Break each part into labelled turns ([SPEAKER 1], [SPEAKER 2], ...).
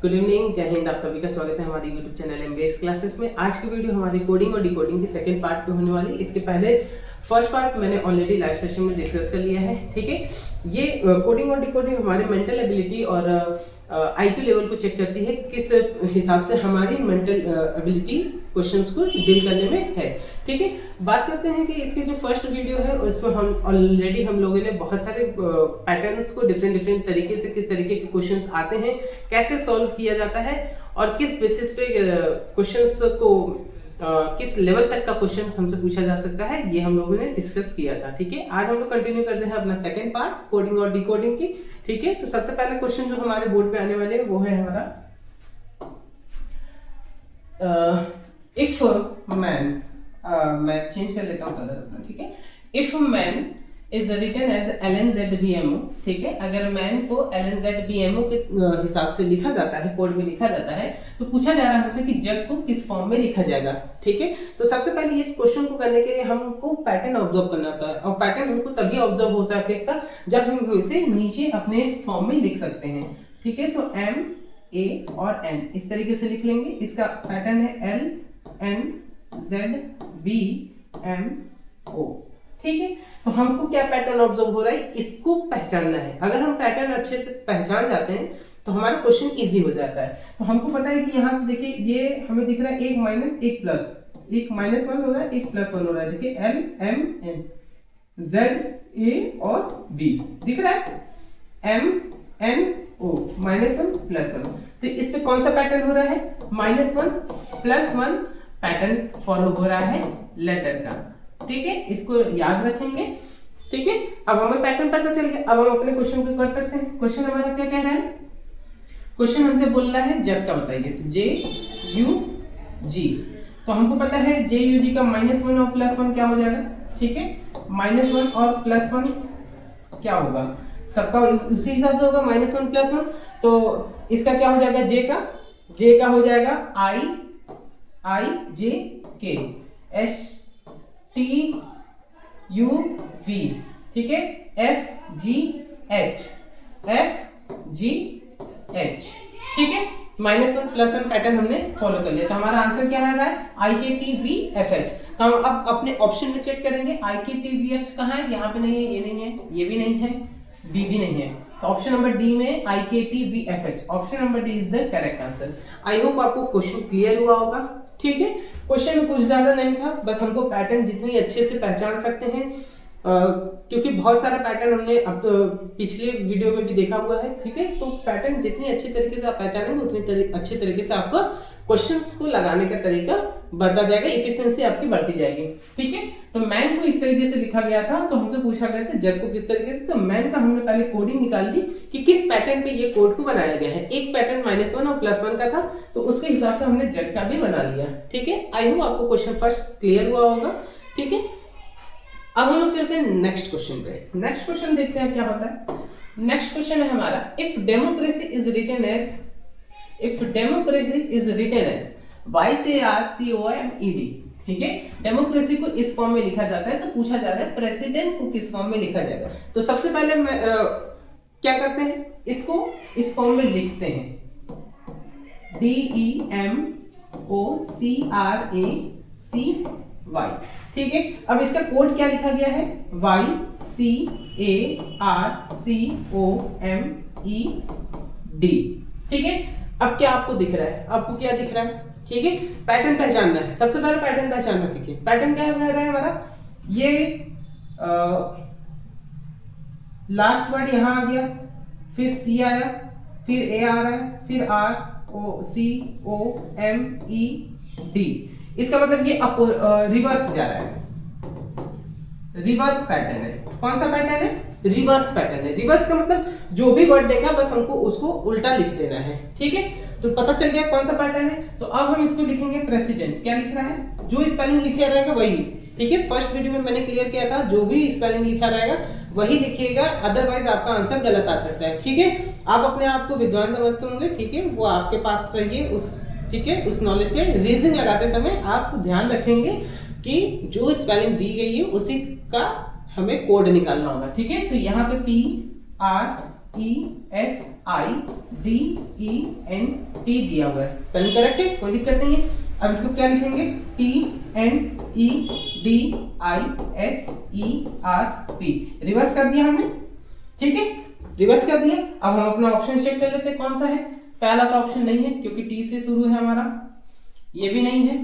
[SPEAKER 1] Good evening, जय हिंद। आप सभी का स्वागत है हमारे यूट्यूब चैनल एमबीएस क्लासेस में। आज की वीडियो हमारी कोडिंग और डिकोडिंग की सेकंड पार्ट पे होने वाली है। इसके पहले फर्स्ट पार्ट मैंने ऑलरेडी लाइव सेशन में डिस्कस कर लिया है, ठीक है। ये कोडिंग और डिकोडिंग हमारे मेंटल एबिलिटी और आईक्यू लेवल को चेक करती है, किस हिसाब से हमारी मेंटल एबिलिटी क्वेश्चंस को डील करने में है, ठीक है। बात करते हैं कि इसकी जो फर्स्ट वीडियो है उसमें हम लोगों ने बहुत सारे पैटर्न्स को डिफरेंट तरीके से, किस तरीके के क्वेश्चंस आते हैं, कैसे सॉल्व किया जाता है और किस बेसिस पे क्वेश्चंस को किस लेवल तक का क्वेश्चन हमसे पूछा जा सकता है, ये हम लोगों ने डिस्कस किया था, ठीक है। आज हम लोग कंटिन्यू करते हैं अपना सेकंड पार्ट कोडिंग और डिकोडिंग की, ठीक है। तो सबसे पहले क्वेश्चन जो हमारे बोर्ड पे आने वाले हैं वो है हमारा इफ मैन, मैं चेंज कर लेता हूँ कलर अपना, ठीक है। If man is written as LNZBMO, ठीक है। अगर मैन को LNZBMO के हिसाब से लिखा जाता है, कोड में लिखा जाता है, तो पूछा जा रहा है हमसे कि जग को किस फॉर्म में लिखा जाएगा, ठीक है। तो सबसे पहले इस क्वेश्चन को करने के लिए हमको पैटर्न ऑब्जर्व करना होता है, और पैटर्न हमको तभी ऑब्जर्व हो सकता जब हम इसे नीचे अपने फॉर्म में लिख सकते हैं, ठीक है। तो M A और N इस तरीके से लिख लेंगे। इसका पैटर्न है LNZBMO, ठीक है। तो हमको क्या पैटर्न ऑब्जर्व हो रहा है, इसको पहचानना है। अगर हम पैटर्न अच्छे से पहचान जाते हैं तो हमारा क्वेश्चन इजी हो जाता है। तो हमको पता है कि यहाँ से देखिए ये हमें दिख रहा है एक माइनस एक प्लस, एक -1 हो रहा है, एक +1 हो रहा है। देखिए LMN ZA और B दिख रहा है, MNO -1 +1। तो इस पे कौन सा पैटर्न हो रहा है, -1 +1 पैटर्न फॉलो हो रहा है लेटर का, ठीक है। इसको याद रखेंगे, ठीक है। अब हमें पैटर्न पता चल गया। अब हम अपने क्वेश्चन को कर सकते हैं। क्वेश्चन हमारा क्या कह रहा है, क्वेश्चन हमसे बोल रहा है जग का बताइए, तो JUG। तो हमको पता है JUG का -1 और +1 क्या हो जाएगा, ठीक है। -1 और +1 क्या होगा, सबका उसी हिसाब से होगा, -1 +1। तो इसका क्या हो जाएगा, J का हो जाएगा IJK STUV, ठीक है। FGH, ठीक है। -1 +1 पैटर्न हमने फॉलो कर लिया। तो हमारा आंसर क्या आ रहा है, IKTVFH। तो हम अब अपने ऑप्शन में चेक करेंगे IKTVF कहाँ है, यहाँ पे नहीं है, ये नहीं है, ये भी नहीं है, B भी नहीं है। तो ऑप्शन नंबर डी में IKTVFH, option number D is the correct answer. I hope आपको क्वेश्चन क्लियर हुआ होगा, ठीक है। क्वेश्चन में कुछ ज्यादा नहीं था, बस हमको पैटर्न जितनी अच्छे से पहचान सकते हैं, क्योंकि बहुत सारा पैटर्न हमने अब तो पिछले वीडियो में भी देखा हुआ है, ठीक है। तो पैटर्न जितनी अच्छी तरीके से आप पहचानेंगे उतनी अच्छे तरीके से आपका क्वेश्चंस को लगाने का तरीका बढ़ता जाएगा, इफिशिएंसी आपकी बढ़ती जाएगी, ठीक है। तो मैन को इस तरीके से लिखा गया था, तो हमसे पूछा गया था जग को किस तरीके से। तो मैन का हमने पहले कोडिंग निकाल ली कि किस पैटर्न पे ये कोड को बनाया गया है। एक पैटर्न -1 और +1 का था, तो उसके हिसाब से हमने जग का भी बना लिया, ठीक है। आई होप आपको क्वेश्चन फर्स्ट क्लियर हुआ होगा, ठीक है। अब हम लोग चलते हैं नेक्स्ट क्वेश्चन पे। नेक्स्ट क्वेश्चन देखते हैं क्या होता है। नेक्स्ट क्वेश्चन है हमारा if democracy is written as YCRCOMED, ठीक है। डेमोक्रेसी को इस फॉर्म में लिखा जाता है, तो पूछा जा रहा है प्रेसिडेंट को किस फॉर्म में लिखा जाएगा। तो सबसे पहले क्या करते हैं, इसको इस फॉर्म में लिखते हैं, DEMOCRACY, ठीक है। अब इसका कोड क्या लिखा गया है, YCARCOMED, ठीक है। अब क्या आपको दिख रहा है, आपको क्या दिख रहा है, ठीक है। पैटर्न पहचानना है, सबसे पहले पैटर्न पहचानना सीखिए। पैटर्न क्या कह रहा है हमारा, ये लास्ट वर्ड यहाँ आ गया, फिर C आया, फिर A आ रहा है, फिर ROCOMED। इसका मतलब ये रिवर्स जा रहा है, रिवर्स पैटर्न है। कौन सा पैटर्न है, रिवर्स पैटर्न है। रिवर्स का मतलब जो भी वर्ड देगा बस हमको उसको उल्टा लिख देना है, ठीक है। तो पता चल गया कौन सा पैटर्न है। तो अब हम इसको लिखेंगे प्रेसिडेंट। क्या लिख रहा है, जो स्पेलिंग लिखा रहेगा वही, ठीक है। फर्स्ट वीडियो में मैंने क्लियर किया था, जो भी स्पेलिंग लिखा रहेगा वही लिखिएगा, अदरवाइज आपका आंसर गलत आ सकता है, ठीक है। आप अपने आप को विद्वान समझते होंगे, ठीक है, वो आपके पास रहिए उस, ठीक है, उस नॉलेज पे। रीजनिंग लगाते समय आप ध्यान रखेंगे कि जो स्पेलिंग दी गई है उसी का हमें कोड निकालना होगा, ठीक है। तो यहाँ पे दिया हुआ है, स्पेलिंग करेक्ट है, कोई दिक्कत नहीं है। अब इसको क्या लिखेंगे, TNEDISERP, रिवर्स कर दिया हमने, ठीक है, रिवर्स कर दिया। अब हम अपना ऑप्शन चेक कर लेते हैं कौन सा है। पहला तो ऑप्शन नहीं है क्योंकि टी से शुरू है हमारा, ये भी नहीं है,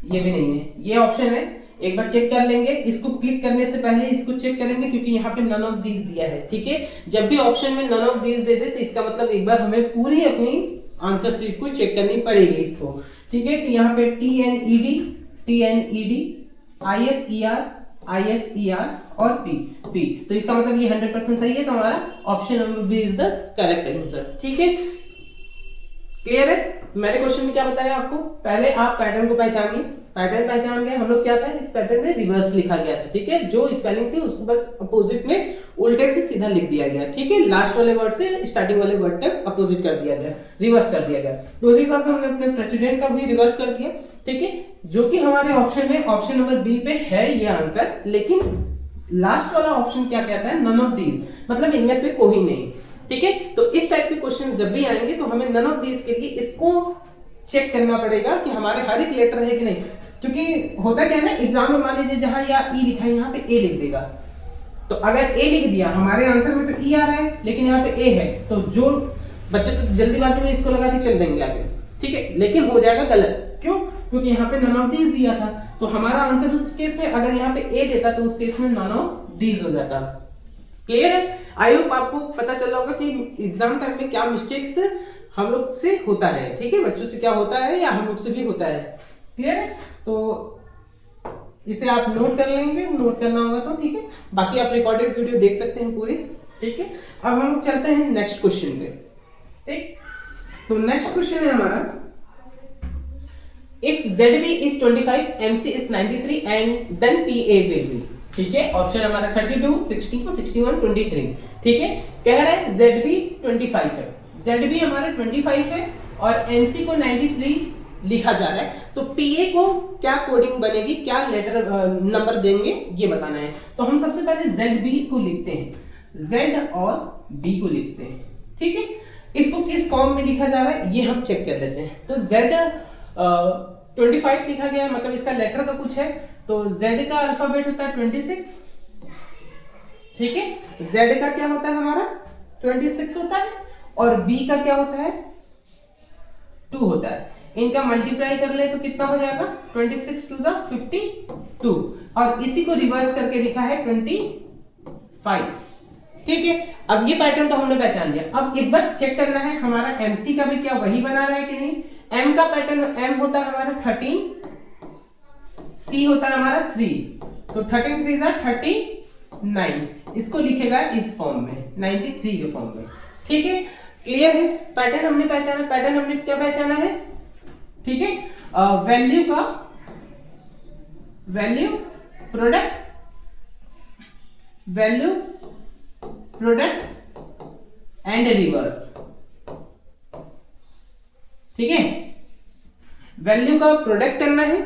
[SPEAKER 1] ये भी नहीं है, ये ऑप्शन है। एक बार चेक कर लेंगे, इसको क्लिक करने से पहले इसको चेक करेंगे क्योंकि यहाँ पे नन ऑफ दीज दिया है, ठीक है। जब भी ऑप्शन में नन ऑफ दीज दे दे तो इसका मतलब एक बार हमें पूरी अपनी आंसर शीट को चेक करनी पड़ेगी इसको, ठीक है। तो यहाँ पे TNED ISER और P, तो इसका मतलब ये 100% सही है, तो हमारा option number B is the correct answer, ठीक है। क्लियर है। मैंने क्वेश्चन में क्या बताया आपको, पहले आप पैटर्न को पहचानिए, पैटर्न पहचान गए हम लोग, क्या था इस पैटर्न में रिवर्स लिखा गया था, ठीक है। जो स्पेलिंग थी उसको बस अपोजिट में उल्टे से सीधा लिख दिया गया, ठीक है। लास्ट वाले वर्ड से स्टार्टिंग वाले वर्ड तक अपोजिट कर दिया गया, रिवर्स कर दिया गया। तो उसी हिसाब से हमने अपने प्रेसिडेंट का भी रिवर्स कर दिया, ठीक है, जो कि हमारे ऑप्शन में ऑप्शन नंबर बी पे है ये आंसर। लेकिन लास्ट वाला ऑप्शन क्या कहता है, नन ऑफ दीज, मतलब इनमें से कोई नहीं, ठीक है। तो इस टाइप के क्वेश्चन जब भी आएंगे तो हमें नन ऑफ दीज के लिए इसको चेक करना पड़ेगा कि हमारे हर एक लेटर है कि नहीं, क्योंकि होता क्या है ना एग्जाम में, मान लीजिए जहां या ई लिखा है यहाँ पे ए लिख देगा, तो अगर ए लिख दिया हमारे आंसर में तो ई आ रहा है, लेकिन यहाँ पे ए है, तो जो बच्चे तो जल्दीबाजी में इसको लगा के चल देंगे आगे, ठीक है, लेकिन हो जाएगा गलत। क्यों? क्योंकि यहाँ पे नन ऑफ दीज दिया था, तो हमारा आंसर उस केस में अगर यहाँ पे ए देता तो उस केस में नन ऑफ दीज हो जाता। क्लियर है। आई होप आपको पता चला होगा कि एग्जाम टाइम में क्या मिस्टेक्स हम लोग से होता है, ठीक है, बच्चों से क्या होता है या हम लोग से भी होता है। क्लियर है। तो इसे आप नोट कर लेंगे, नोट करना होगा तो ठीक है, बाकी आप रिकॉर्डेड वीडियो देख सकते हैं पूरी, ठीक है। अब हम लोग चलते हैं नेक्स्ट क्वेश्चन पे, ठीक। तो नेक्स्ट क्वेश्चन है हमारा, if ZB is 25, MC is 93 and then PA will be, ठीक है। ऑप्शन हमारा 32, 60, 61, 23, ठीक है। कह रहा है ZB 25 है, ZB हमारा 25 है और MC को 93 लिखा जा रहा है, तो PA को क्या कोडिंग बनेगी, क्या लेटर नंबर देंगे ये बताना है। तो हम सबसे पहले ZB को लिखते हैं, Z और B को लिखते हैं, ठीक है। इसको किस फॉर्म में लिखा जा रहा है ये हम चेक कर लेते हैं। तो Z 25 लिखा गया है, मतलब इसका लेटर का कुछ है, तो Z का अल्फाबेट होता है 26, ठीक है। Z का क्या होता है हमारा 26 होता है, और B का क्या होता है 2 होता है। इनका मल्टीप्लाई कर ले तो कितना हो जाएगा 26 2 52, और इसी को रिवर्स करके लिखा है 25, ठीक है। अब ये पैटर्न तो हमने पहचान लिया। अब एक बार चेक करना है हमारा MC का भी क्या वही बना रहा है कि नहीं। M का पैटर्न, M होता है हमारा 13, C होता है हमारा 3, तो 13 3 39, इसको लिखेगा इस फॉर्म में 93 के फॉर्म में, ठीक है। क्लियर है। पैटर्न हमने पहचाना, पैटर्न हमने क्या पहचाना है, ठीक है। वैल्यू का वैल्यू प्रोडक्ट एंड रिवर्स, ठीक है। वैल्यू का प्रोडक्ट करना है,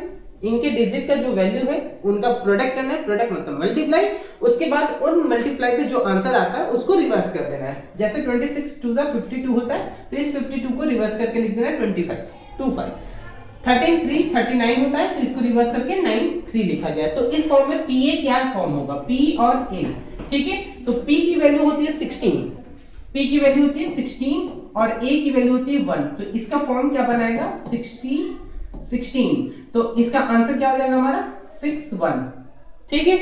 [SPEAKER 1] इनके डिजिट का जो वैल्यू है उनका प्रोडक्ट करना है, प्रोडक्ट मतलब मल्टीप्लाई, उसके बाद उन मल्टीप्लाई पे जो आंसर आता है उसको रिवर्स कर देना है। जैसे 26 2 52 होता है, तो इस 52 को रिवर्स करके लिख देना है 25। 13 3 39 होता है, तो इसको रिवर्स करके 9 3 लिखा गया है। तो इस फॉर्म में PA क्या फॉर्म होगा, P और A, ठीक है। तो P की वैल्यू होती है 16, P की वैल्यू होती है 16 और A की वैल्यू होती है 1, तो इसका फॉर्म क्या बनाएगा 16, तो इसका आंसर क्या हो जाएगा हमारा 6 1, ठीक है।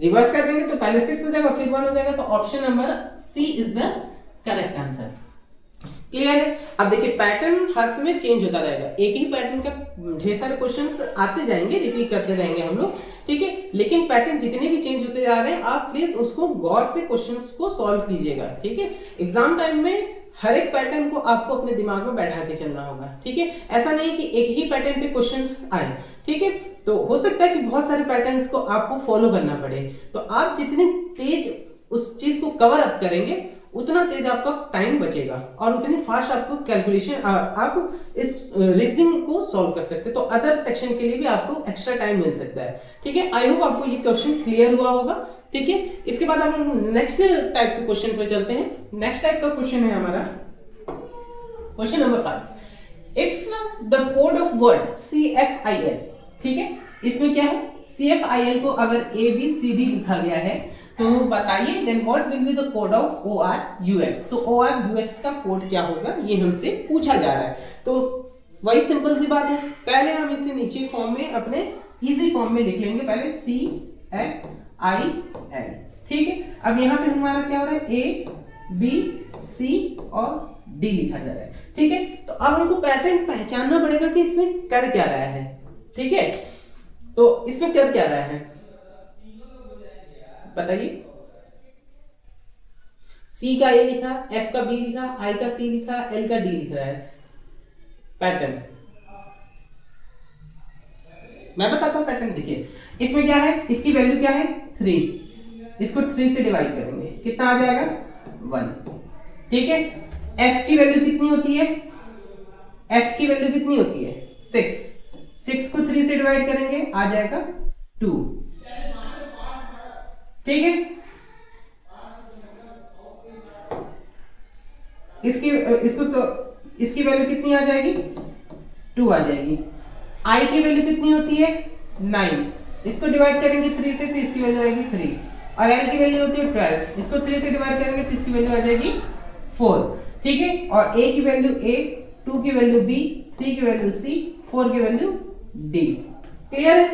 [SPEAKER 1] रिवर्स कर देंगे तो पहले 6 हो जाएगा फिर 1 हो जाएगा, तो option number C is the correct answer. Clear है। अब देखिए पैटर्न हर समय चेंज होता रहेगा, एक ही पैटर्न का ढेर सारे क्वेश्चंस आते जाएंगे, रिपीट करते रहेंगे हम लोग, ठीक है। लेकिन पैटर्न जितने भी चेंज होते जा रहे हैं आप प्लीज उसको गौर से क्वेश्चंस को सॉल्व कीजिएगा, ठीक है। एग्जाम टाइम में हर एक पैटर्न को आपको अपने दिमाग में बैठा के चलना होगा, ठीक है। ऐसा नहीं कि एक ही पैटर्न पे क्वेश्चंस आए, ठीक है। तो हो सकता है कि बहुत सारे पैटर्न्स को आपको फॉलो करना पड़े, तो आप जितनी तेज उस चीज को कवर अप करेंगे उतना तेज आपका टाइम बचेगा और उतनी फास्ट आपको कैलकुलेशन आप इस रीजनिंग को सॉल्व कर सकते हैं। तो अदर सेक्शन के लिए भी आपको एक्स्ट्रा टाइम मिल सकता है। ठीक है, आई होप आपको ये क्वेश्चन क्लियर हुआ होगा। ठीक है, इसके बाद हम नेक्स्ट टाइप के क्वेश्चन पे चलते हैं। नेक्स्ट टाइप का क्वेश्चन है हमारा question number 5। If the code of word CFIL, ठीक है, इसमें क्या है, CFIL को अगर ABCD लिखा गया है तो बताइए then what will be the code of ORUX। तो ORUX का कोड क्या होगा, ये हमसे पूछा जा रहा है। तो वही सिंपल सी बात है, पहले हम इसे नीचे फॉर्म में अपने इजी फॉर्म में लिख लेंगे। पहले CFIL, ठीक है। अब यहाँ पे हमारा क्या हो रहा है, A, B, C और D लिखा जा रहा है। ठीक है, तो अब हमको पैटर्न पहचानना पड़ेगा कि इसमें कर क्या रहा है। ठीक है, तो इसमें कर क्या रहा है बताइए। C का A लिखा, F का B लिखा, I का C लिखा, L का D लिख रहा है। पैटर्न मैं बताता हूं पैटर्न। देखिए इसमें क्या है, इसकी वैल्यू क्या है 3, इसको 3 से डिवाइड करेंगे, कितना आ जाएगा 1। ठीक है, F की वैल्यू कितनी होती है, F की वैल्यू कितनी होती है 6, 6 को 3 से डिवाइड करेंगे आ जाएगा 2। ठीक है, इसकी वैल्यू कितनी आ जाएगी 2 आ जाएगी। I की वैल्यू कितनी होती है 9, इसको डिवाइड करेंगे 3 से तो इसकी वैल्यू आएगी 3। और L की वैल्यू होती है 12, इसको 3 से डिवाइड करेंगे तो इसकी वैल्यू आ जाएगी 4। ठीक है, और A की वैल्यू A, 2 की वैल्यू B, 3 की वैल्यू C, 4 की वैल्यू D। क्लियर है,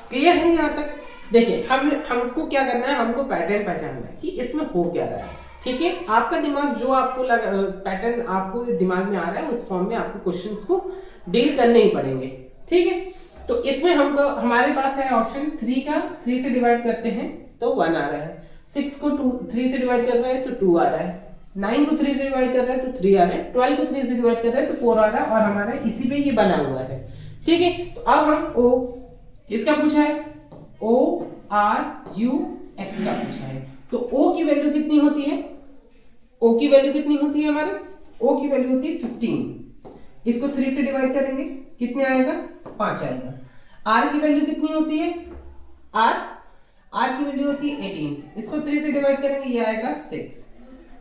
[SPEAKER 1] क्लियर है यहाँ तक। देखिए हमको क्या करना है, हमको पैटर्न पहचानना है कि इसमें हो क्या रहा है। ठीक है, आपका दिमाग जो आपको पैटर्न आपको दिमाग में आ रहा है उस फॉर्म में आपको क्वेश्चंस को डील करने ही पड़ेंगे। ठीक है, तो इसमें हमको हमारे पास है ऑप्शन 3 का, 3 से डिवाइड करते हैं तो 1 आ रहा है, 6 को 3 से डिवाइड कर रहा है तो 2 आ रहा है, 9 को 3 से डिवाइड कर रहा है तो 3 आ रहा है, 12 को 3 से डिवाइड कर रहा है तो 4 आ रहा है और हमारा इसी पे ये बना हुआ है। ठीक है, तो अब हम O इसका पूछा है, ORUX का पूछा है। तो O की वैल्यू कितनी होती है, O की वैल्यू कितनी होती है हमारे, O की वैल्यू होती है 15, इसको 3 से डिवाइड करेंगे कितने आएगा 5 आएगा। R की वैल्यू कितनी होती है, R की वैल्यू होती है 18, इसको 3 से डिवाइड करेंगे ये आएगा 6।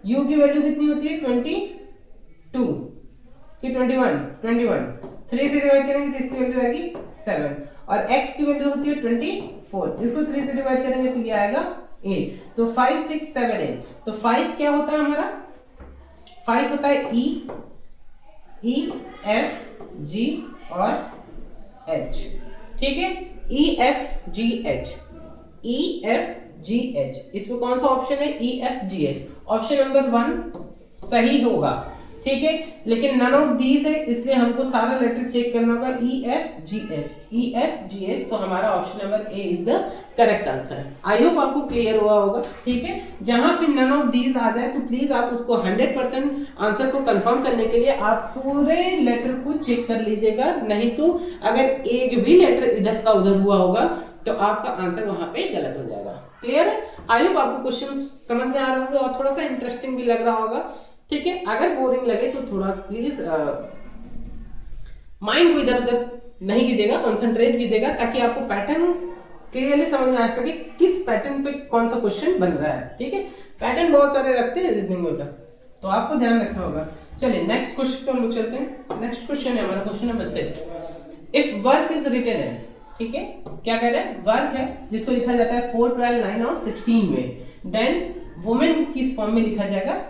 [SPEAKER 1] U की वैल्यू कितनी होती है 22 कि 21, 3 से डिवाइड करेंगे तो इसकी वैल्यू आएगी 7। और X की वैल्यू होती है 24, इसको 3 से डिवाइड करेंगे तो ये आएगा 8। तो 5, 6, 7, 8। तो 5 क्या होता है हमारा, 5 होता है E, F, G और H। ठीक है, E, F, G, H, E, F, G, H। इसमें कौन सा ऑप्शन है E, F, G, H। Option number 1 सही होगा। ठीक है, लेकिन नन ऑफ दीज है इसलिए हमको सारा लेटर चेक करना होगा E, F, G, H, E, F, G, H। तो हमारा option number A is the correct answer. I hope आपको क्लियर हुआ होगा। ठीक है, जहां पे नन ऑफ दीज आ जाए तो प्लीज आप उसको 100% आंसर को कंफर्म करने के लिए आप पूरे लेटर को चेक कर लीजिएगा, नहीं तो अगर एक भी लेटर इधर का उधर हुआ होगा तो आपका आंसर वहां पे गलत हो जाएगा। क्लियर है, आई होप आपको क्वेश्चन समझ में आ रहे होंगे और थोड़ा सा इंटरेस्टिंग भी लग रहा होगा। ठीक है, अगर बोरिंग लगे तो थोड़ा प्लीज माइंड को इधर उधर नहीं कीजिएगा, कंसंट्रेट कीजिएगा ताकि आपको पैटर्न क्लियरली समझ में आ सके किस पैटर्न पे कौन सा क्वेश्चन बन रहा है। ठीक है, पैटर्न बहुत सारे रखते हैं रीजनिंग में तो आपको ध्यान रखना होगा। चलिए नेक्स्ट क्वेश्चन पे हम लोग चलते हैं। नेक्स्ट क्वेश्चन है हमारा question number 6। If work is written as, ठीक है, क्या कह रहे हैं, वर्क है जिसको लिखा जाता है 4, 12, 9 और 16 में, देन वुमेन किस फॉर्म में लिखा जाएगा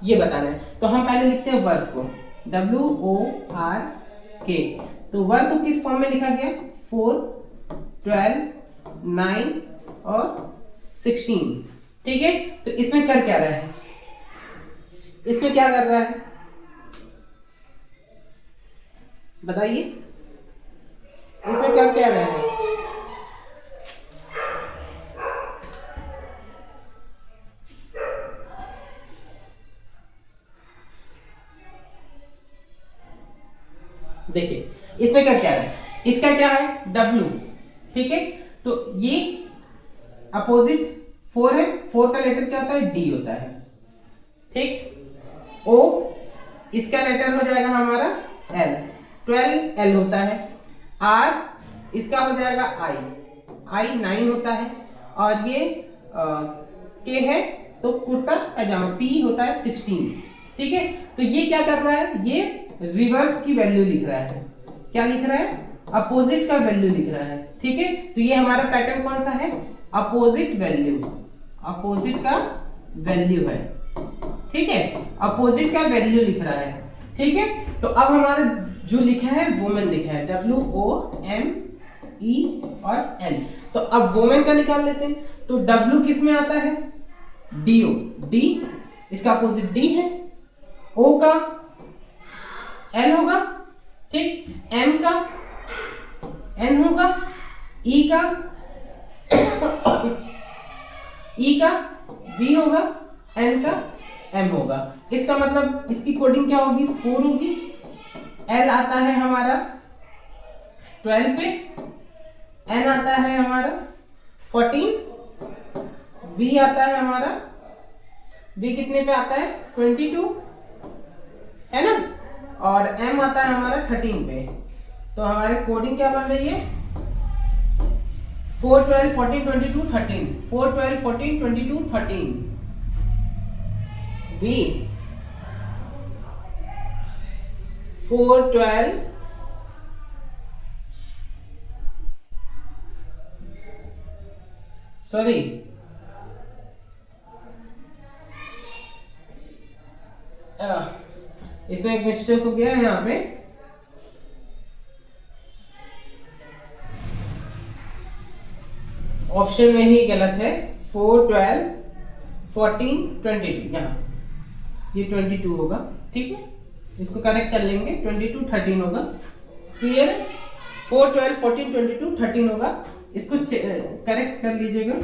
[SPEAKER 1] ये बताना है। तो हम पहले लिखते हैं वर्क को, WORK। तो वर्क को किस फॉर्म में लिखा गया 4, 12, 9 और 16। ठीक है, तो इसमें कर क्या रहा है, इसमें क्या कर रहा है बताइए, इसमें क्या कह रहा है, देखिए इसमें क्या क्या है, इसका क्या है W। ठीक है, तो ये अपोजिट 4 है, 4 का लेटर क्या होता है D होता है। ठीक। ओ इसका लेटर हो जाएगा हमारा एल, 12 एल होता है। आर इसका हो जाएगा आई, आई 9 होता है। और ये के है तो कुर्ता पैजामा, पी होता है 16। ठीक है, तो ये क्या कर रहा है, ये रिवर्स की वैल्यू लिख रहा है। क्या लिख रहा है, अपोजिट का वैल्यू लिख रहा है। ठीक है, तो ये हमारा पैटर्न कौन सा है, अपोजिट वैल्यू, अपोजिट का वैल्यू है। ठीक है, अपोजिट का वैल्यू लिख रहा है। ठीक है, तो अब हमारा जो लिखा है वोमेन लिखा है, WOME और N। तो अब वोमेन का निकाल लेते हैं। तो W किस में आता है, DO, D इसका अपोजिट D है। O का L होगा, ठीक, M का N होगा, E का E का V होगा, N का M होगा। इसका मतलब इसकी कोडिंग क्या होगी, 4 होगी। L आता है हमारा 12 पे, N आता है हमारा 14, V आता है हमारा, V कितने पे आता है 22 है ना, और M आता है हमारा 13 पे। तो हमारी कोडिंग क्या बन रही है, 4 12 14 22 13, 4 12 14 22 13, V 4 12 सॉरी इसमें एक मिस्टेक हो गया है यहाँ पे, ऑप्शन में ही गलत है। 4 12 14 22, यहाँ ये 22 होगा। ठीक है, इसको करेक्ट कर लेंगे, 22 13 होगा। क्लियर है, 4 12 14 22 13 होगा। इसको करेक्ट कर लीजिएगा।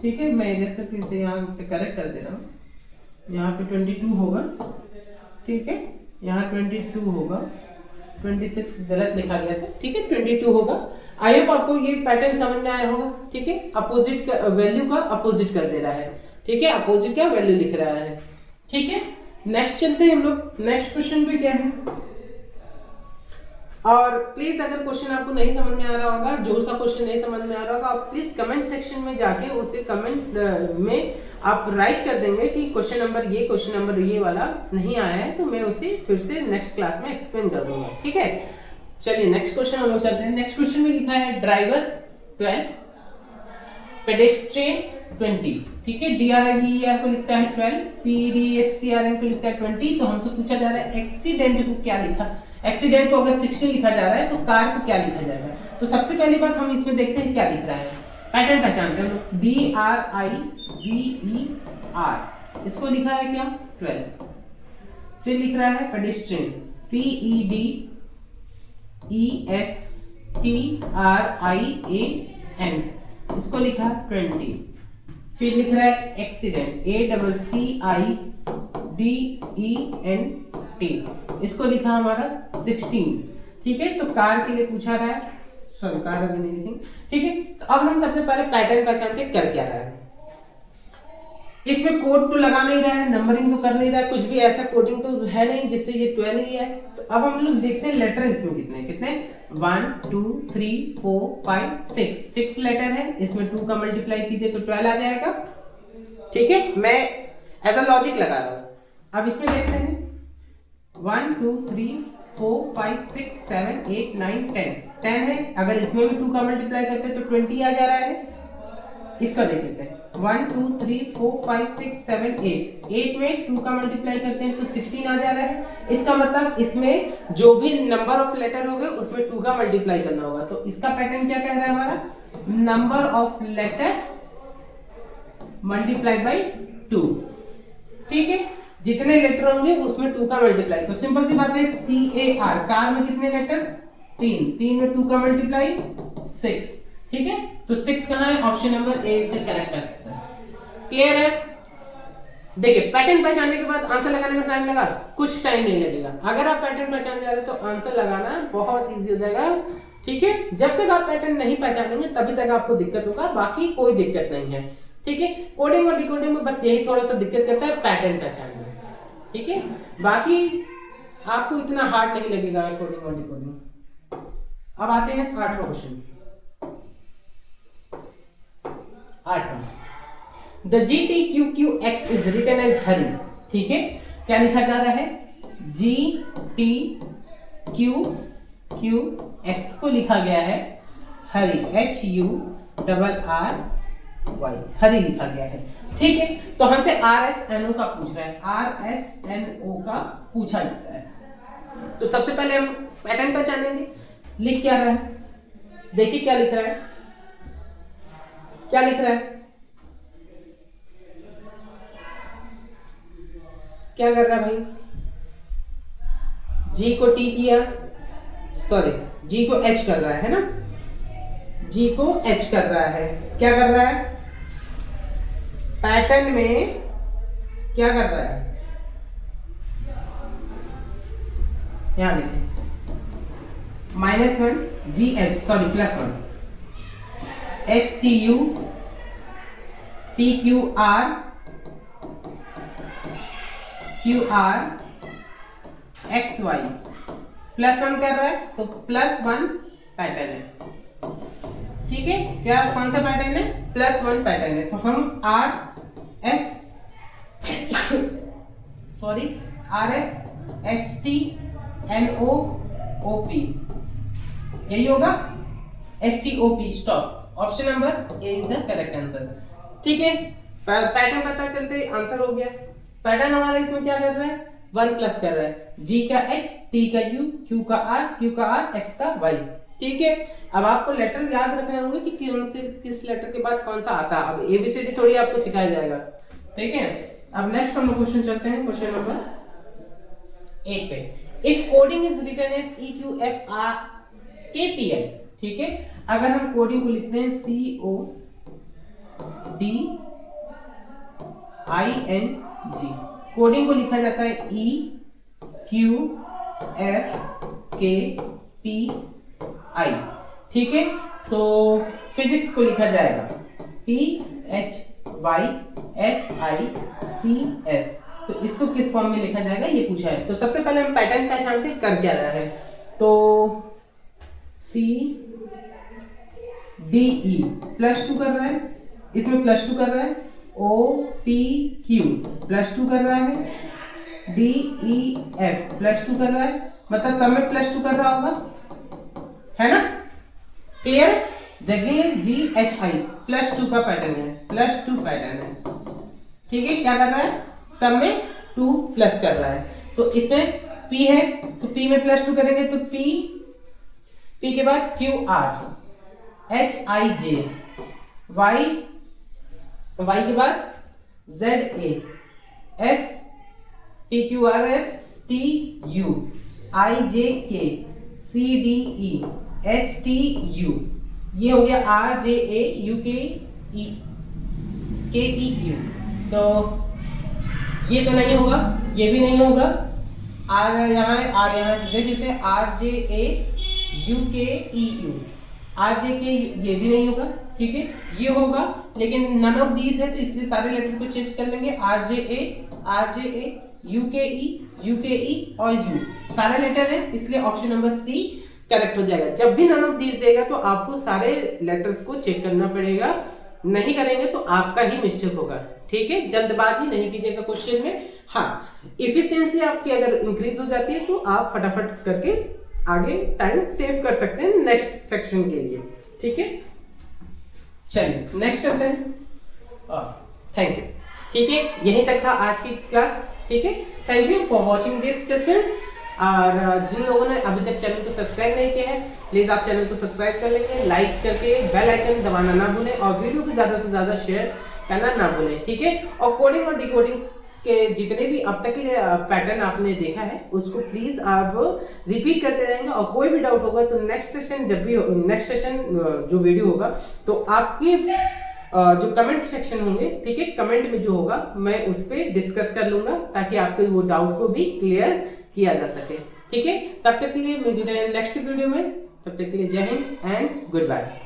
[SPEAKER 1] ठीक है, मैं जैसे फिर से यहाँ पे करेक्ट कर दे रहा हूँ। यहाँ पे 22 होगा, ठीक है, यहाँ 22 होगा, 26 गलत लिखा गया था। ठीक है, 22 होगा। आई होप आपको ये पैटर्न समझ में आया होगा। ठीक है, अपोजिट का वैल्यू का अपोजिट कर दे रहा है। ठीक है, अपोजिट का वैल्यू लिख रहा है। ठीक है, नेक्स्ट चलते हैं हम लोग। नेक्स्ट क्वेश्चन पे क्या है, और प्लीज अगर क्वेश्चन आपको नहीं समझ में आ रहा होगा, जो उसका क्वेश्चन नहीं समझ में आ रहा होगा, आप प्लीज कमेंट सेक्शन में जाके उसे कमेंट में आप राइट कर देंगे कि क्वेश्चन नंबर ये वाला नहीं आया है, तो मैं उसे फिर से नेक्स्ट क्लास में एक्सप्लेन कर दूंगा। ठीक है, चलिए नेक्स्ट क्वेश्चन हम लोग चलते हैं। नेक्स्ट क्वेश्चन में लिखा है ड्राइवर 12, पेडेस्ट्रियन 20। ठीक है, DRIVER को लिखता है 12, PEDSTRN को लिखता है 20। तो हमसे पूछा जा रहा है एक्सीडेंट को क्या लिखा, एक्सीडेंट को अगर 16 लिखा जा रहा है तो कार को क्या लिखा जाएगा। तो सबसे पहली बात हम इसमें देखते हैं क्या लिख रहा है, पैटर्न पहचानते हैं हम लोग। DRIVER इसको लिखा है क्या 12, फिर लिख रहा है पेडेस्ट्रियन PEDESTRIAN इसको लिखा 20, फिर लिख रहा है एक्सीडेंट ACCIDENT इसको लिखा हमारा 16। ठीक है, तो कार के लिए पूछा रहा है, सॉरी कार अभी नहीं लिखेंगे। ठीक है, तो अब हम सबसे पहले पैटर्न पहचानते कर क्या रहा है। इसमें कोड तो लगा नहीं रहा है, नंबरिंग तो कर नहीं रहा है, कुछ भी ऐसा कोडिंग तो है नहीं जिससे ये 12 ही है। तो अब हम लोग देखते हैं लेटर इसमें कितने 1 2 3 4 5 6 लेटर है। इसमें 2 का मल्टीप्लाई कीजिए तो 12 आ जाएगा। ठीक है, मैं एज अ लॉजिक लगा रहा हूं। अब इसमें देखते हैं 1 2 3 4 5 6 7 8 9 10 है। अगर इसमें भी 2 का मल्टीप्लाई करते हैं तो 20 आ जा रहा है। इसका देख लेते हैं 1 2 3 4 5 6 7 8 में 2 का मल्टीप्लाई करते हैं तो 16 आ जा रहा है। इसका मतलब इसमें जो भी नंबर ऑफ लेटर होंगे उसमें 2 का मल्टीप्लाई करना होगा। तो इसका पैटर्न क्या कह रहा है हमारा, number of letter multiply by 2। ठीक है, जितने लेटर होंगे उसमें 2 का मल्टीप्लाई। तो सिंपल सी बात है, CAR कार में कितने लेटर 3 में 2 का मल्टीप्लाई 6। ठीक है, तो 6 कहां है, option number A is the correct answer. Clear है। देखिए पैटर्न पहचानने के बाद आंसर लगाने में टाइम लगा, कुछ टाइम नहीं लगेगा। अगर आप पैटर्न पहचान जा रहे हैं तो आंसर लगाना बहुत इजी हो जाएगा। ठीक है, जब तक आप पैटर्न नहीं पहचानेंगे तभी तक आपको दिक्कत होगा, बाकी कोई दिक्कत नहीं है। ठीक है, कोडिंग और डिकोडिंग में बस यही थोड़ा सा दिक्कत करता है पैटर्न पहचान में। ठीक है, बाकी आपको इतना हार्ड नहीं लगेगा कोडिंग और डिकोडिंग। अब आते हैं 8वां क्वेश्चन। 8वां, the GTQQX is written as Hari. ठीक है, क्या लिखा जा रहा है? GTQQX को लिखा गया है हरी, HURRY, हरी लिखा गया है। ठीक है, तो हमसे RSNO का पूछ रहा है, RSNO का पूछा जाता है। तो सबसे पहले हम पैटर्न पहचानेंगे। लिख क्या रहा है, देखिए क्या लिख रहा है, क्या लिख रहा है, क्या कर रहा है भाई? G को T किया, सॉरी G को H कर रहा है ना, G को H कर रहा है। क्या कर रहा है? पैटर्न में क्या कर रहा है? यहां देखिए, -1 GH, sorry +1 HTU PQR XY +1 कर रहा है, तो +1 पैटर्न है। ठीक है, क्या कौन सा पैटर्न है? +1 पैटर्न है। तो हम RSSTNOOP, यही होगा, STOP, stop. Option number A is the correct answer. ठीक है, पैटर्न पता चलते आंसर हो गया। पैटर्न हमारा इसमें क्या कर रहा है? 1 प्लस कर रहा है, G का H, T का U, Q का R, Q का R, X का Y। ठीक है, अब आपको लेटर याद रखने होंगे कि कौन से किस लेटर के बाद कौन सा आता है। अब ABCD थोड़ी आपको सिखाया जाएगा। ठीक है, अब नेक्स्ट हम क्वेश्चन चलते हैं, क्वेश्चन नंबर 8 पे। If coding is written as EQFRKPI, ठीक है, अगर हम कोडिंग को लिखते हैं CODING, कोडिंग को लिखा जाता है EQFKPI। ठीक है, तो फिजिक्स को लिखा जाएगा PHYSICS। तो इसको किस फॉर्म में लिखा जाएगा ये पूछा है। तो सबसे पहले हम पैटर्न पहचानते हैं, कर क्या रहा है। तो CDE +2 कर रहा है, इसमें +2 कर रहा है, OPQ +2 कर रहा है, DEF +2 कर रहा है, मतलब सब में +2 कर रहा होगा, है ना? क्लियर? देखिए GHI +2 का पैटर्न है, +2 पैटर्न है। ठीक है, क्या कर रहा है? सब में 2 प्लस कर रहा है। तो इसमें P है, तो P में +2 करेंगे तो P के बाद QR, HIJ, Y के बाद ZA, PQRSTU, IJK, CDE, STU, ये हो गया RJA, UKEQ। तो ये तो नहीं होगा, ये भी नहीं होगा, R यहाँ है, R यहाँ देख लेते हैं, RJA UKEU, RJK, ये भी नहीं होगा। ठीक है, ये होगा, लेकिन नन ऑफ दीज है, तो इसलिए सारे लेटर को चेंज कर लेंगे। RJA UKE और U सारे लेटर है, इसलिए ऑप्शन नंबर C करेक्ट हो जाएगा। जब भी नन ऑफ दीज देगा तो आपको सारे लेटर्स को चेक करना पड़ेगा, नहीं करेंगे तो आपका ही मिस्टेक होगा। ठीक है, जल्दबाजी नहीं कीजिएगा क्वेश्चन में। हाँ, इफिशियंसी आपकी अगर इंक्रीज हो जाती है तो आप फटाफट करके आगे टाइम सेव कर सकते हैं नेक्स्ट सेक्शन के लिए। ठीक है, चलिए नेक्स्ट चलते हैं। Thank you. ठीक है, यहीं तक था आज की क्लास। ठीक है, thank you for watching this session. और जिन लोगों ने अभी तक चैनल को सब्सक्राइब नहीं किया है, प्लीज़ आप चैनल को सब्सक्राइब कर लेंगे, लाइक करके बेल आइकन दबाना ना भूलें और वीडियो को ज़्यादा से ज़्यादा शेयर करना ना भूलें। ठीक है, और कोडिंग और डिकोडिंग के जितने भी अब तक के पैटर्न आपने देखा है उसको प्लीज़ आप रिपीट करते रहेंगे, और कोई भी डाउट होगा तो नेक्स्ट सेशन जो वीडियो होगा तो आपके जो कमेंट सेक्शन होंगे, ठीक है, कमेंट में जो होगा मैं उस पर डिस्कस कर लूंगा ताकि आपके वो डाउट को भी क्लियर किया जा सके। ठीक है, तब तक के लिए मिलते हैं नेक्स्ट वीडियो में, तब तक के लिए जय हिंद एंड गुड बाय।